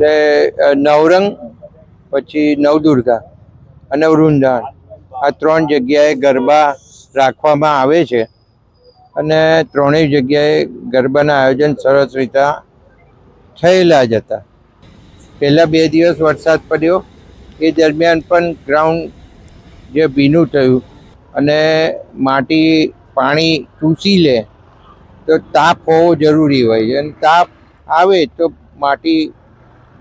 એટલે નવરંગ, પછી નવદુર્ગા અને વૃંદાવન આ 3 જગ્યાએ ગરબા રાખવામાં આવે છે અને ત્રણેય જગ્યાએ ગરબાના આયોજન સરસ રીતે થયેલા જ હતા. પહેલાં 2 દિવસ વરસાદ પડ્યો, એ દરમિયાન પણ ગ્રાઉન્ડ જે ભીનું થયું અને માટી પાણી ચૂસી લે તો તાપ હોવો જરૂરી હોય છે, અને તાપ આવે તો માટી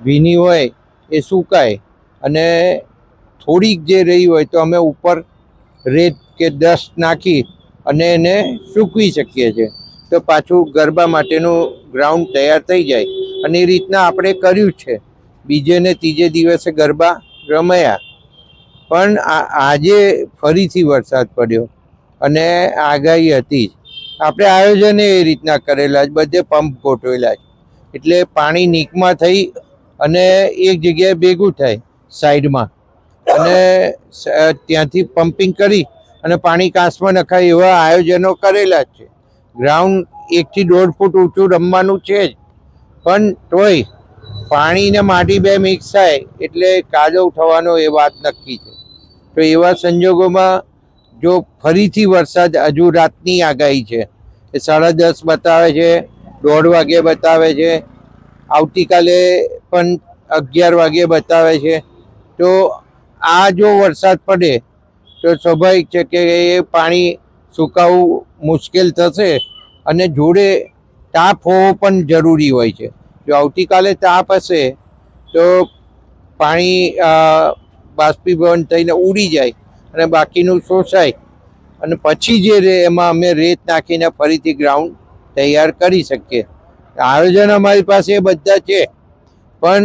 ભીની હોય એ સુકાય, અને થોડીક જે રહી હોય તો અમે ઉપર રેત કે ડસ્ટ નાખી અને એને સૂકવી શકીએ છીએ, તો પાછું ગરબા માટેનું ગ્રાઉન્ડ તૈયાર થઈ જાય. અને એ રીતના આપણે કર્યું છે. બીજે ને ત્રીજે દિવસે ગરબા રમાયા, પણ આજે ફરીથી વરસાદ પડ્યો અને આગાહી હતી જ. આપણે આયોજન એ રીતના કરેલા જ, બધે પંપ ગોઠવેલા જ, એટલે પાણી નીકમાં થઈ અને એક જગ્યાએ ભેગું થાય સાઈડમાં, અને ત્યાંથી પમ્પિંગ કરી અને પાણી કાંસમાં નખાય એવા આયોજનો કરેલા જ છે. ગ્રાઉન્ડ 1 થી 1.5 ફૂટ ઊંચું રમવાનું છે જ, પણ તોય પાણી ને માટી બે મિક્સ થાય એટલે કાદવ થવાનો એ વાત નક્કી છે. તો એવા સંજોગોમાં જો ફરીથી વરસાદ, હજુ રાતની આગાહી છે એ 10:30 બતાવે છે, 1:30 વાગે બતાવે છે, આવતીકાલે પણ 11 વાગે બતાવે છે. તો આ જો વરસાદ પડે તો સ્વાભાવિક છે કે એ પાણી સુકાવવું મુશ્કેલ થશે, અને જોડે તાપ હોવો પણ જરૂરી હોય છે. જો આવતીકાલે તાપ હશે તો પાણી બાષ્પીભવન થઈને ઉડી જાય અને બાકીનું શોષાય, અને પછી જે એમાં અમે રેત નાખીને ફરીથી ગ્રાઉન્ડ તૈયાર કરી શકીએ. આયોજન અમારી પાસે બધા છે, પણ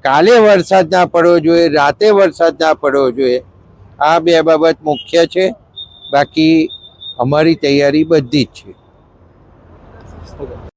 કાલે વરસાદ ના પડવો જોઈએ, રાતે વરસાદ ના પડવો જોઈએ, આ 2 બાબત મુખ્ય છે. બાકી અમારી તૈયારી બધી જ છે.